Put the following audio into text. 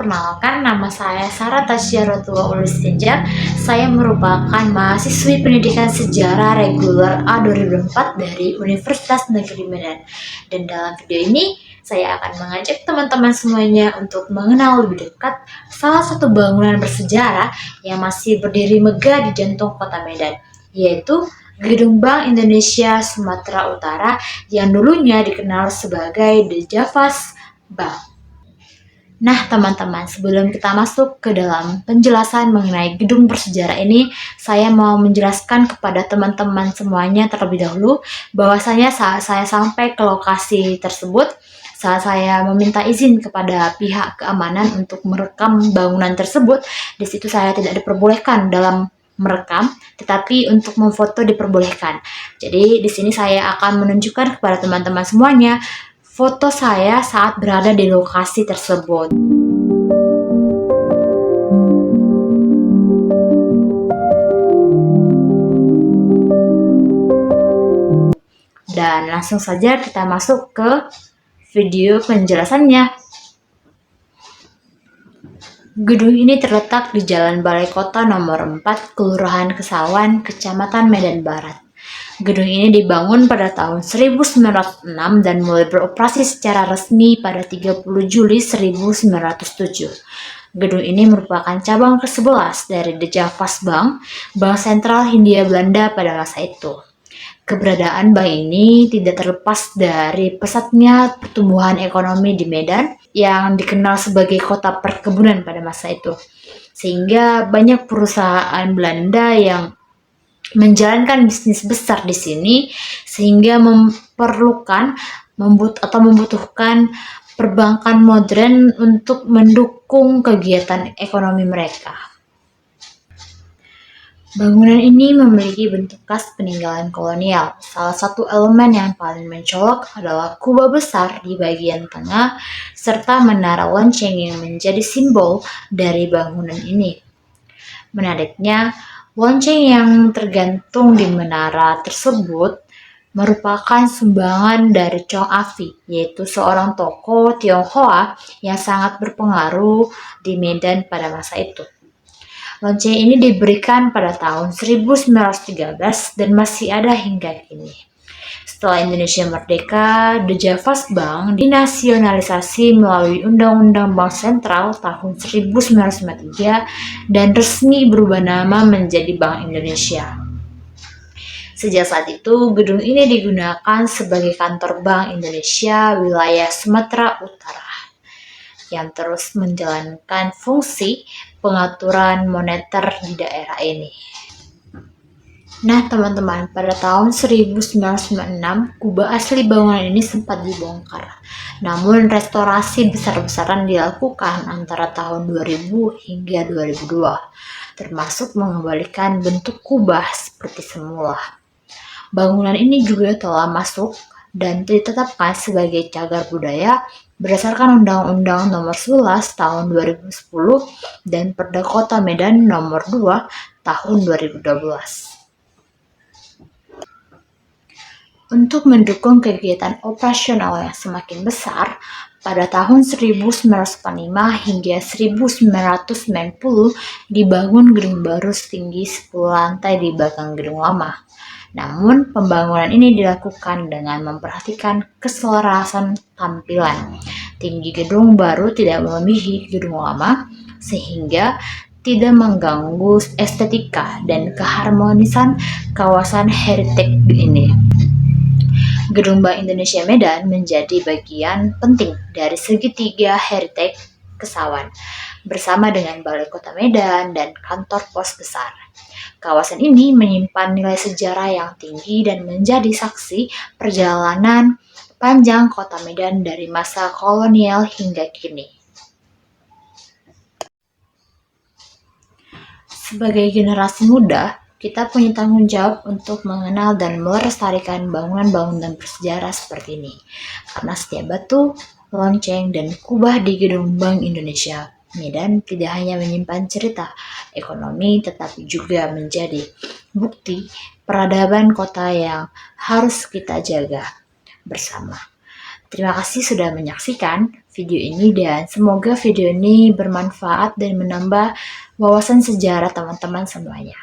perkenalkan, nama saya Sarah Tasya Rotua Ulistinjak. Saya merupakan mahasiswi pendidikan sejarah reguler A 2004 dari Universitas Negeri Medan. Dan dalam video ini, saya akan mengajak teman-teman semuanya untuk mengenal lebih dekat salah satu bangunan bersejarah yang masih berdiri megah di jantung kota Medan, yaitu Gedung Bank Indonesia Sumatera Utara yang dulunya dikenal sebagai The Javas Bank. Nah, teman-teman, sebelum kita masuk ke dalam penjelasan mengenai gedung bersejarah ini, saya mau menjelaskan kepada teman-teman semuanya terlebih dahulu bahwasanya saat saya sampai ke lokasi tersebut, saat saya meminta izin kepada pihak keamanan untuk merekam bangunan tersebut, di situ saya tidak diperbolehkan dalam merekam, tetapi untuk memfoto diperbolehkan. Jadi di sini saya akan menunjukkan kepada teman-teman semuanya foto saya saat berada di lokasi tersebut. Dan langsung saja kita masuk ke video penjelasannya. Gedung ini terletak di Jalan Balai Kota nomor 4, Kelurahan Kesawan, Kecamatan Medan Barat. Gedung ini dibangun pada tahun 1906 dan mulai beroperasi secara resmi pada 30 Juli 1907. Gedung ini merupakan cabang ke-11 dari The Javas Bank, Bank Sentral Hindia Belanda pada masa itu. Keberadaan bank ini tidak terlepas dari pesatnya pertumbuhan ekonomi di Medan yang dikenal sebagai kota perkebunan pada masa itu. Sehingga banyak perusahaan Belanda yang menjalankan bisnis besar di sini sehingga membutuhkan perbankan modern untuk mendukung kegiatan ekonomi mereka. Bangunan ini memiliki bentuk khas peninggalan kolonial. Salah satu elemen yang paling mencolok adalah kubah besar di bagian tengah serta menara lonceng yang menjadi simbol dari bangunan ini. Menariknya, lonceng yang tergantung di menara tersebut merupakan sumbangan dari Chong Afi, yaitu seorang tokoh Tionghoa yang sangat berpengaruh di Medan pada masa itu. Lonceng ini diberikan pada tahun 1913 dan masih ada hingga kini. Setelah Indonesia merdeka, The Javas Bank dinasionalisasi melalui Undang-Undang Bank Sentral tahun 1993 dan resmi berubah nama menjadi Bank Indonesia. Sejak saat itu, gedung ini digunakan sebagai kantor Bank Indonesia wilayah Sumatera Utara yang terus menjalankan fungsi pengaturan moneter di daerah ini. Nah, teman-teman, pada tahun 1996, kubah asli bangunan ini sempat dibongkar. Namun, restorasi besar-besaran dilakukan antara tahun 2000 hingga 2002, termasuk mengembalikan bentuk kubah seperti semula. Bangunan ini juga telah masuk dan ditetapkan sebagai cagar budaya berdasarkan Undang-Undang Nomor 11 Tahun 2010 dan Perda Kota Medan Nomor 2 Tahun 2012. Untuk mendukung kegiatan operasional yang semakin besar, pada tahun 1945 hingga 1990 dibangun gedung baru setinggi 10 lantai di belakang gedung lama. Namun, pembangunan ini dilakukan dengan memperhatikan keselarasan tampilan. Tinggi gedung baru tidak melebihi gedung lama, sehingga tidak mengganggu estetika dan keharmonisan kawasan heritage ini. Gedung Bank Indonesia Medan menjadi bagian penting dari segitiga heritage Kesawan, bersama dengan Balai Kota Medan dan kantor pos besar. Kawasan ini menyimpan nilai sejarah yang tinggi dan menjadi saksi perjalanan panjang kota Medan dari masa kolonial hingga kini. Sebagai generasi muda, kita punya tanggung jawab untuk mengenal dan melestarikan bangunan-bangunan bersejarah seperti ini. Karena setiap batu, lonceng, dan kubah di Gedung Bank Indonesia Medan tidak hanya menyimpan cerita ekonomi, tetapi juga menjadi bukti peradaban kota yang harus kita jaga bersama. Terima kasih sudah menyaksikan video ini dan semoga video ini bermanfaat dan menambah wawasan sejarah teman-teman semuanya.